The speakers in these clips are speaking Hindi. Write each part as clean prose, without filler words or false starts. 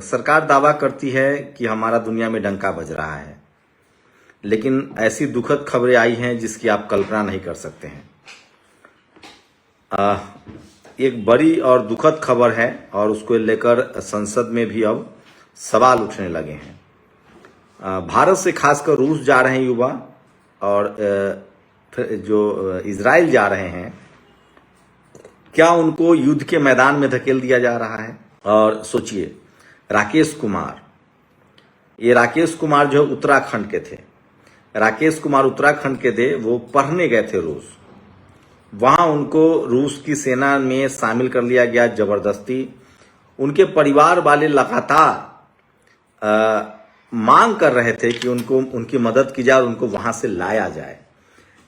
सरकार दावा करती है कि हमारा दुनिया में डंका बज रहा है, लेकिन ऐसी दुखद खबरें आई हैं जिसकी आप कल्पना नहीं कर सकते हैं। एक बड़ी और दुखद खबर है और उसको लेकर संसद में भी अब सवाल उठने लगे हैं। भारत से खासकर रूस जा रहे हैं युवा और जो इजराइल जा रहे हैं, क्या उनको युद्ध के मैदान में धकेल दिया जा रहा है? और सोचिए, राकेश कुमार, ये राकेश कुमार जो उत्तराखंड के थे, राकेश कुमार उत्तराखंड के थे, वो पढ़ने गए थे रूस। वहां उनको रूस की सेना में शामिल कर लिया गया जबरदस्ती। उनके परिवार वाले लगातार मांग कर रहे थे कि उनकी मदद की जाए और उनको वहां से लाया जाए,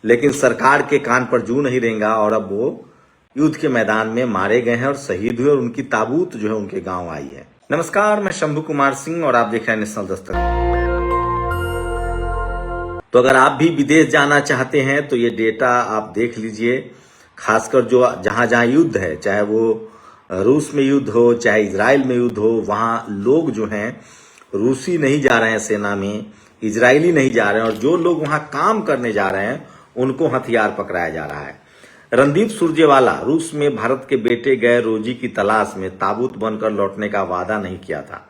लेकिन सरकार के कान पर जू नहीं रेंगा और अब वो युद्ध के मैदान में मारे गए हैं और शहीद हुए और उनकी ताबूत जो है उनके गांव आई है। नमस्कार, मैं शंभू कुमार सिंह और आप देख रहे हैं नेशनल दस्तक। तो अगर आप भी विदेश जाना चाहते हैं तो ये डेटा आप देख लीजिए। खासकर जो जहां जहां युद्ध है, चाहे वो रूस में युद्ध हो, चाहे इजराइल में युद्ध हो, वहां लोग जो हैं रूसी नहीं जा रहे हैं सेना में, इजरायली नहीं जा रहे हैं, और जो लोग वहां काम करने जा रहे हैं उनको हथियार पकड़ाया जा रहा है। रणदीप सुरजेवाला रूस में भारत के बेटे गए रोजी की तलाश में ताबूत बनकर लौटने का वादा नहीं किया था।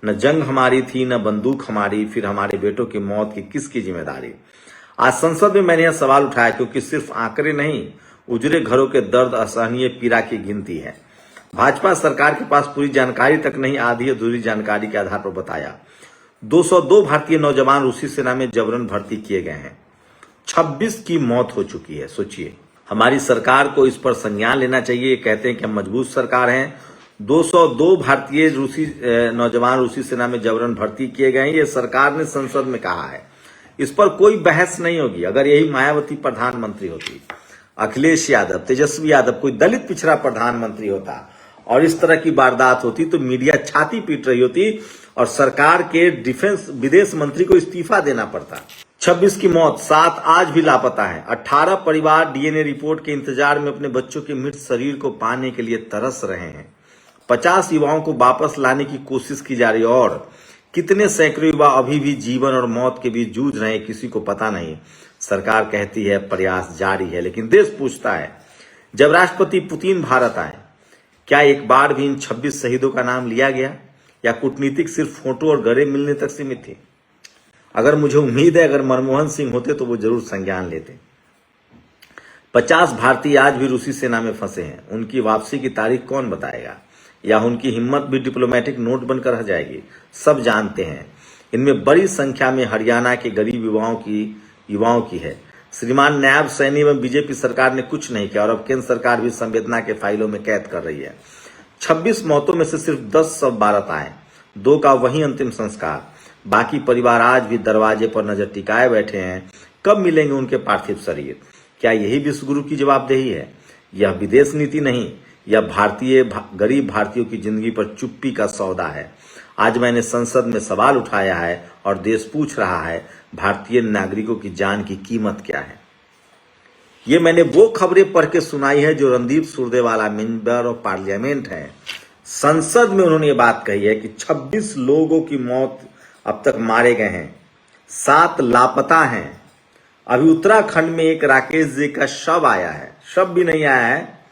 न जंग हमारी थी, न बंदूक हमारी, फिर हमारे बेटों की मौत की किसकी जिम्मेदारी? आज संसद में मैंने यह सवाल उठाया क्योंकि सिर्फ आंकड़े नहीं, उजड़े घरों के दर्द असहनीय पीड़ा की गिनती है। भाजपा सरकार के पास पूरी जानकारी तक नहीं, आधी अधूरी जानकारी के आधार पर बताया। 202 भारतीय नौजवान रूसी सेना में जबरन भर्ती किए गए हैं। 26 की मौत हो चुकी है। सोचिए, हमारी सरकार को इस पर संज्ञान लेना चाहिए। कहते हैं कि हम मजबूत सरकार हैं। 202 भारतीय नौजवान रूसी सेना में जबरन भर्ती किए गए हैं, ये सरकार ने संसद में कहा है। इस पर कोई बहस नहीं होगी। अगर यही मायावती प्रधानमंत्री होती, अखिलेश यादव, तेजस्वी यादव, कोई दलित पिछड़ा प्रधानमंत्री होता और इस तरह की वारदात होती तो मीडिया छाती पीट रही होती और सरकार के डिफेंस विदेश मंत्री को इस्तीफा देना पड़ता। 26 की मौत, 7 आज भी लापता है। 18 परिवार डीएनए रिपोर्ट के इंतजार में अपने बच्चों के मृत शरीर को पाने के लिए तरस रहे हैं। 50 युवाओं को वापस लाने की कोशिश की जा रही है और कितने सैकड़ों युवा अभी भी जीवन और मौत के बीच जूझ रहे हैं, किसी को पता नहीं। सरकार कहती है प्रयास जारी है, लेकिन देश पूछता है, जब राष्ट्रपति पुतिन भारत आए, क्या एक बार भी इन 26 शहीदों का नाम लिया गया या कूटनीतिक सिर्फ फोटो और गले मिलने तक सीमित थी? अगर मुझे उम्मीद है अगर मनमोहन सिंह होते तो वो जरूर संज्ञान लेते। 50 भारतीय आज भी रूसी सेना में फंसे हैं। उनकी वापसी की तारीख कौन बताएगा? या उनकी हिम्मत भी डिप्लोमेटिक नोट बनकर रह जाएगी? सब जानते हैं इनमें बड़ी संख्या में हरियाणा के गरीब युवाओं की है। श्रीमान नायब सैनी एवं बीजेपी सरकार ने कुछ नहीं किया और अब केंद्र सरकार भी संवेदना के फाइलों में कैद कर रही है। 26 मौतों में से सिर्फ 10 शव भारत आए, 2 का वही अंतिम संस्कार। बाकी परिवार आज भी दरवाजे पर नजर टिकाए बैठे हैं, कब मिलेंगे उनके पार्थिव शरीर? क्या यही विश्वगुरु की जवाबदेही है? यह विदेश नीति नहीं, यह गरीब भारतीयों की जिंदगी पर चुप्पी का सौदा है। आज मैंने संसद में सवाल उठाया है और देश पूछ रहा है, भारतीय नागरिकों की जान की कीमत क्या है? ये मैंने वो खबरें पढ़ के सुनाई है जो Randeep Surjewala member of parliament है। संसद में उन्होंने ये बात कही है कि 26 लोगों की मौत अब तक मारे गए हैं, 7 लापता हैं। अभी उत्तराखंड में एक राकेश जी का शव आया है, शव भी नहीं आया है।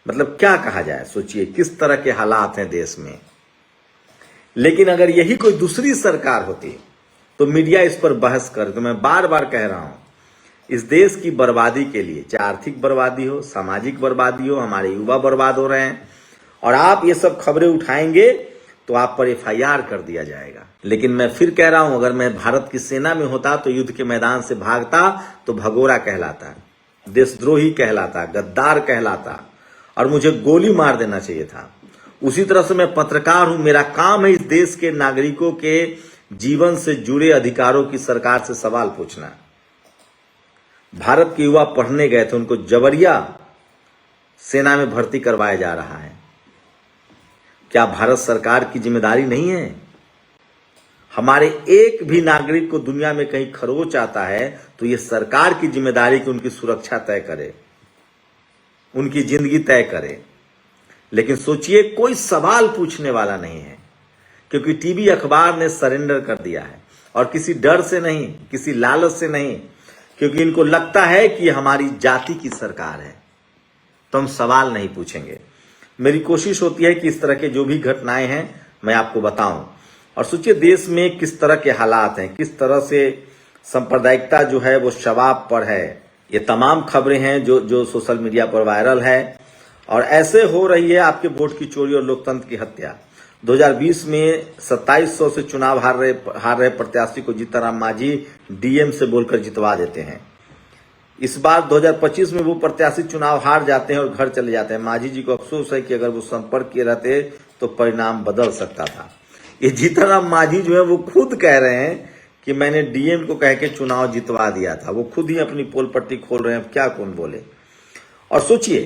मतलब क्या कहा जाए? सोचिए किस तरह के हालात हैं देश में। लेकिन अगर यही कोई दूसरी सरकार होती तो मीडिया इस पर बहस करे। तो मैं बार बार कह रहा हूं, इस देश की बर्बादी के लिए, चाहे आर्थिक बर्बादी हो, सामाजिक बर्बादी हो, हमारे युवा बर्बाद हो रहे हैं और आप ये सब खबरें उठाएंगे तो आप पर FIR कर दिया जाएगा। लेकिन मैं फिर कह रहा हूं, अगर मैं भारत की सेना में होता तो युद्ध के मैदान से भागता तो भगोड़ा कहलाता, देशद्रोही कहलाता, गद्दार कहलाता और मुझे गोली मार देना चाहिए था। उसी तरह से मैं पत्रकार हूं, मेरा काम है इस देश के नागरिकों के जीवन से जुड़े अधिकारों की सरकार से सवाल पूछना। भारत के युवा पढ़ने गए थे, उनको जबरिया सेना में भर्ती करवाया जा रहा है। क्या भारत सरकार की जिम्मेदारी नहीं है? हमारे एक भी नागरिक को दुनिया में कहीं खरोच आता है तो यह सरकार की जिम्मेदारी कि उनकी सुरक्षा तय करे, उनकी जिंदगी तय करे। लेकिन सोचिए, कोई सवाल पूछने वाला नहीं है। क्योंकि टीवी अखबार ने सरेंडर कर दिया है, और किसी डर से नहीं, किसी लालच से नहीं, क्योंकि इनको लगता है कि हमारी जाति की सरकार है तो हम सवाल नहीं पूछेंगे। मेरी कोशिश होती है कि इस तरह के जो भी घटनाएं हैं मैं आपको बताऊं। और सोचिए देश में किस तरह के हालात हैं, किस तरह से सांप्रदायिकता जो है वो शबाब पर है। ये तमाम खबरें हैं जो सोशल मीडिया पर वायरल है, और ऐसे हो रही है आपके वोट की चोरी और लोकतंत्र की हत्या। 2020 में 2700 से चुनाव हार रहे प्रत्याशी को जीतनराम मांझी डीएम से बोलकर जितवा देते हैं। इस बार 2025 में वो प्रत्याशी चुनाव हार जाते हैं और घर चले जाते हैं। मांझी जी को अफसोस है कि अगर वो संपर्क किए रहते तो परिणाम बदल सकता था। ये जीतनराम मांझी जो है वो खुद कह रहे हैं कि मैंने डीएम को कह के चुनाव जितवा दिया था। वो खुद ही अपनी पोल पट्टी खोल रहे हैं, अब क्या कौन बोले। और सोचिए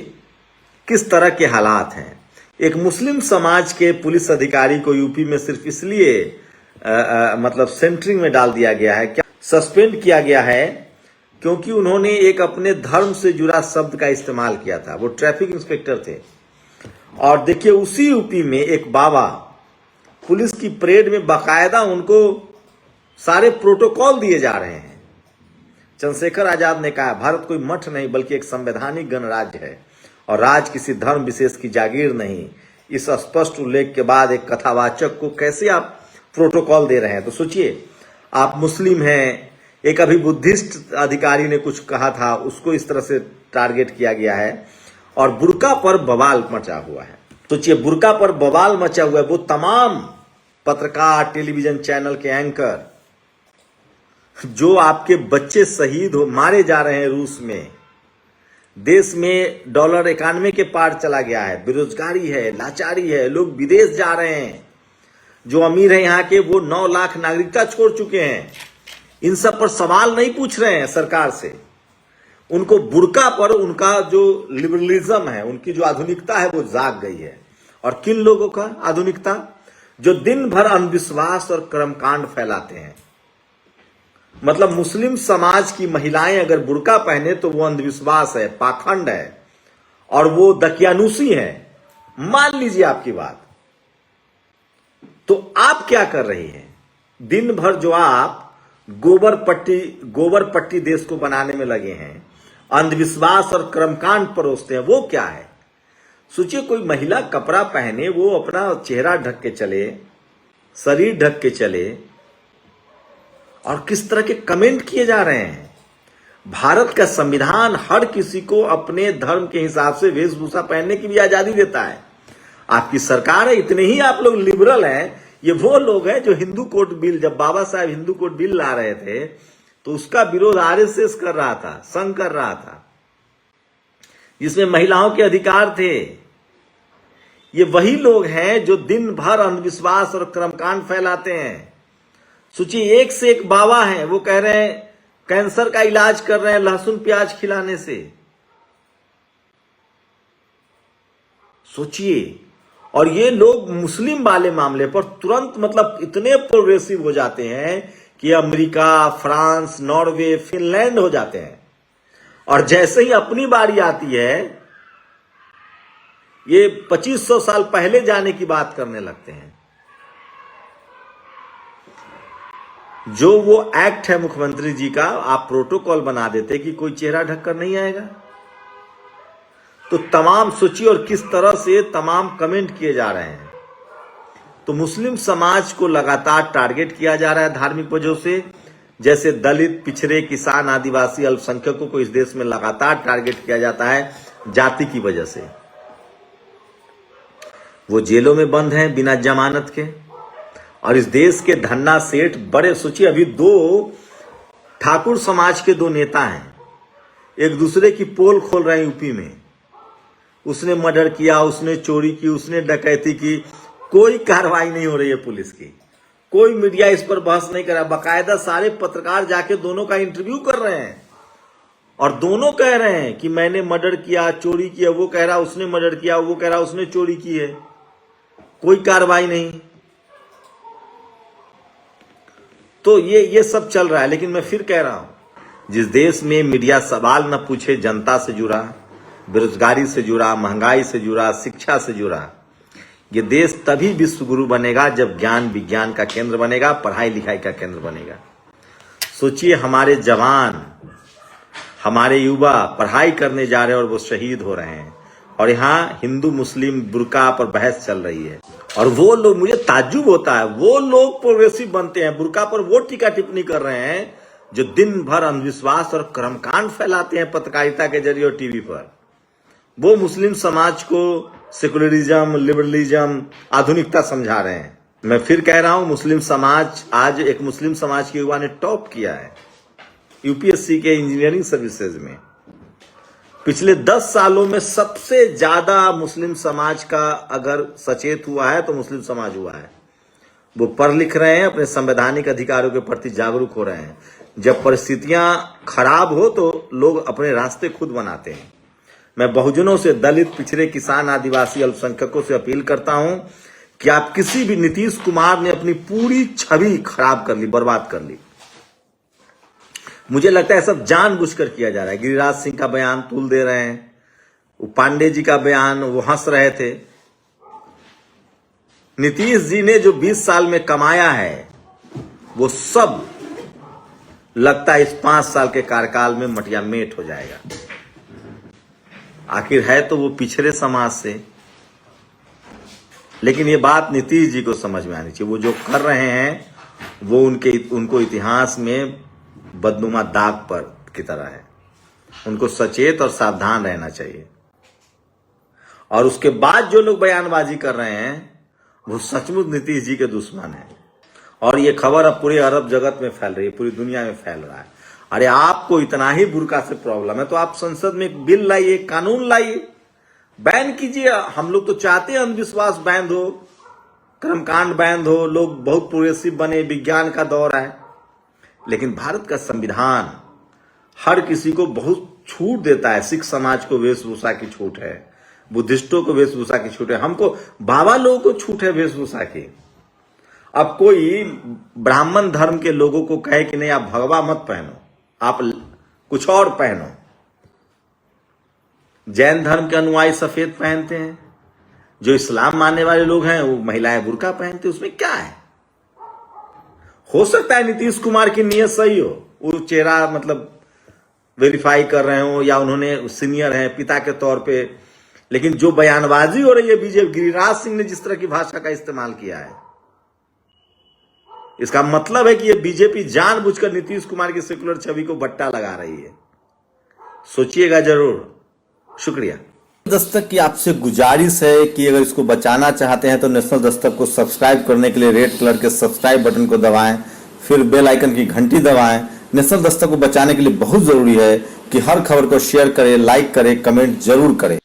किस तरह के हालात हैं। एक मुस्लिम समाज के पुलिस अधिकारी को यूपी में सिर्फ इसलिए मतलब सेंटरिंग में डाल दिया गया है, क्या सस्पेंड किया गया है, क्योंकि उन्होंने एक अपने धर्म से जुड़ा शब्द का इस्तेमाल किया था। वो ट्रैफिक इंस्पेक्टर थे। और देखिए उसी यूपी में एक बाबा पुलिस की परेड में बाकायदा उनको सारे प्रोटोकॉल दिए जा रहे हैं। चंद्रशेखर आजाद ने कहा भारत कोई मठ नहीं बल्कि एक संवैधानिक गणराज्य है और राज किसी धर्म विशेष की जागीर नहीं। इस स्पष्ट उल्लेख के बाद एक कथावाचक को कैसे आप प्रोटोकॉल दे रहे हैं। तो सोचिए आप मुस्लिम हैं, एक अभी बुद्धिस्ट अधिकारी ने कुछ कहा था, उसको इस तरह से टारगेट किया गया है। और बुर्का पर बवाल मचा हुआ है। सोचिए बुर्का पर बवाल मचा हुआ है। वो तमाम पत्रकार, टेलीविजन चैनल के एंकर जो आपके बच्चे शहीद हो मारे जा रहे हैं रूस में, देश में डॉलर 91 के पार चला गया है, बेरोजगारी है, लाचारी है, लोग विदेश जा रहे हैं, जो अमीर हैं यहाँ के वो 9 लाख नागरिकता छोड़ चुके हैं। इन सब पर सवाल नहीं पूछ रहे हैं सरकार से। उनको बुर्का पर उनका जो लिबरलिज्म है, उनकी जो आधुनिकता है वो जाग गई है। और किन लोगों का आधुनिकता? जो दिन भर अंधविश्वास और कर्मकांड फैलाते हैं। मतलब मुस्लिम समाज की महिलाएं अगर बुर्का पहने तो वो अंधविश्वास है, पाखंड है और वो दकियानूसी है। मान लीजिए आपकी बात, तो आप क्या कर रही हैं? दिन भर जो आप गोबर पट्टी देश को बनाने में लगे हैं, अंधविश्वास और कर्मकांड परोसते हैं, वो क्या है? सोचिए कोई महिला कपड़ा पहने, वो अपना चेहरा ढक के चले, शरीर ढक के चले, और किस तरह के कमेंट किए जा रहे हैं। भारत का संविधान हर किसी को अपने धर्म के हिसाब से वेशभूषा पहनने की भी आजादी देता है। आपकी सरकार है, इतने ही आप लोग लिबरल हैं। ये वो लोग हैं जो हिंदू कोड बिल, जब बाबा साहब हिंदू कोड बिल ला रहे थे तो उसका विरोध आरएसएस कर रहा था, संघ कर रहा था, जिसमें महिलाओं के अधिकार थे। ये वही लोग हैं जो दिन भर अंधविश्वास और कर्मकांड फैलाते हैं। सोचिए एक से एक बाबा हैं, वो कह रहे हैं कैंसर का इलाज कर रहे हैं लहसुन प्याज खिलाने से। सोचिए, और ये लोग मुस्लिम वाले मामले पर तुरंत मतलब इतने प्रोग्रेसिव हो जाते हैं कि अमेरिका, फ्रांस, नॉर्वे, फिनलैंड हो जाते हैं। और जैसे ही अपनी बारी आती है ये 2500 साल पहले जाने की बात करने लगते हैं। जो वो एक्ट है मुख्यमंत्री जी का, आप प्रोटोकॉल बना देते कि कोई चेहरा ढककर नहीं आएगा। तो तमाम सोचिए, और किस तरह से तमाम कमेंट किए जा रहे हैं। तो मुस्लिम समाज को लगातार टारगेट किया जा रहा है धार्मिक वजहों से। जैसे दलित, पिछड़े, किसान, आदिवासी, अल्पसंख्यकों को इस देश में लगातार टारगेट किया जाता है जाति की वजह से। वो जेलों में बंद हैं बिना जमानत के। और इस देश के धन्ना सेठ बड़े, सोचिए अभी 2 ठाकुर समाज के 2 नेता हैं, एक दूसरे की पोल खोल रहे हैं यूपी में। उसने मर्डर किया, उसने चोरी की, उसने डकैती की, कोई कार्रवाई नहीं हो रही है पुलिस की। कोई मीडिया इस पर बहस नहीं कर रहा। बाकायदा सारे पत्रकार जाके दोनों का इंटरव्यू कर रहे हैं और दोनों कह रहे हैं कि मैंने मर्डर किया, चोरी किया। वो कह रहा उसने मर्डर किया, वो कह रहा उसने चोरी की है। कोई कार्रवाई नहीं। तो ये सब चल रहा है। लेकिन मैं फिर कह रहा हूं, जिस देश में मीडिया सवाल न पूछे जनता से जुड़ा, बेरोजगारी से जुड़ा, महंगाई से जुड़ा, शिक्षा से जुड़ा, ये देश तभी विश्व गुरु बनेगा जब ज्ञान विज्ञान का केंद्र बनेगा, पढ़ाई लिखाई का केंद्र बनेगा। सोचिए, हमारे जवान, हमारे युवा पढ़ाई करने जा रहे हैं और वो शहीद हो रहे हैं, और यहाँ हिंदू मुस्लिम बुर्का पर बहस चल रही है। और वो लोग, मुझे ताज्जुब होता है, वो लोग प्रोग्रेसिव बनते हैं, बुर्का पर वो टीका टिप्पणी कर रहे हैं जो दिन भर अंधविश्वास और कर्मकांड फैलाते हैं पत्रकारिता के जरिए और टीवी पर। वो मुस्लिम समाज को सेकुलरिज्म, लिबरलिज्म, आधुनिकता समझा रहे हैं। मैं फिर कह रहा हूं, मुस्लिम समाज, आज एक मुस्लिम समाज के युवा ने टॉप किया है यूपीएससी के इंजीनियरिंग सर्विसेज में। पिछले 10 सालों में सबसे ज्यादा मुस्लिम समाज का अगर सचेत हुआ है तो मुस्लिम समाज हुआ है। वो पढ़ लिख रहे हैं, अपने संवैधानिक अधिकारों के प्रति जागरूक हो रहे हैं। जब परिस्थितियां खराब हो तो लोग अपने रास्ते खुद बनाते हैं। मैं बहुजनों से, दलित, पिछड़े, किसान, आदिवासी, अल्पसंख्यकों से अपील करता हूं कि आप किसी भी, नीतीश कुमार ने अपनी पूरी छवि खराब कर ली, बर्बाद कर ली। मुझे लगता है सब जानबूझकर किया जा रहा है। गिरिराज सिंह का बयान तूल दे रहे हैं, वो पांडे जी का बयान, वो हंस रहे थे। नीतीश जी ने जो 20 साल में कमाया है वो सब लगता है इस 5 साल के कार्यकाल में मटिया मेट हो जाएगा। आखिर है तो वो पिछड़े समाज से, लेकिन ये बात नीतीश जी को समझ में आनी चाहिए। वो जो कर रहे हैं वो उनको इतिहास में बदनुमा दाग पर की तरह है। उनको सचेत और सावधान रहना चाहिए। और उसके बाद जो लोग बयानबाजी कर रहे हैं वो सचमुच नीतीश जी के दुश्मन हैं। और ये खबर अब पूरे अरब जगत में फैल रही है, पूरी दुनिया में फैल रहा है। अरे आपको इतना ही बुर्का से प्रॉब्लम है तो आप संसद में एक बिल लाइए, कानून लाइए, बैन कीजिए। हम लोग तो चाहते हैं अंधविश्वास बैन हो, कर्मकांड बैन हो, लोग बहुत प्रोग्रेसिव बने, विज्ञान का दौर है। लेकिन भारत का संविधान हर किसी को बहुत छूट देता है। सिख समाज को वेशभूषा की छूट है, बुद्धिस्टों को वेशभूषा की छूट है, हमको बाबा लोगों को छूट है वेशभूषा की। अब कोई ब्राह्मण धर्म के लोगों को कहे कि नहीं आप भगवा मत पहनो, आप कुछ और पहनो। जैन धर्म के अनुयायी सफेद पहनते हैं, जो इस्लाम मानने वाले लोग हैं वो महिलाएं बुर्का पहनते हैं, उसमें क्या है? हो सकता है नीतीश कुमार की नीयत सही हो, वो चेहरा मतलब वेरीफाई कर रहे हो या उन्होंने सीनियर हैं पिता के तौर पे, लेकिन जो बयानबाजी हो रही है बीजेपी, गिरिराज सिंह ने जिस तरह की भाषा का इस्तेमाल किया है, इसका मतलब है कि ये बीजेपी जानबूझकर नीतीश कुमार की सेकुलर छवि को बट्टा लगा रही है। सोचिएगा जरूर। शुक्रिया। दस्तक की आपसे गुजारिश है कि अगर इसको बचाना चाहते हैं तो नेशनल दस्तक को सब्सक्राइब करने के लिए रेड कलर के सब्सक्राइब बटन को दबाएं, फिर बेल आइकन की घंटी दबाएं। नेशनल दस्तक को बचाने के लिए बहुत जरूरी है कि हर खबर को शेयर करें, लाइक करें, कमेंट जरूर करें।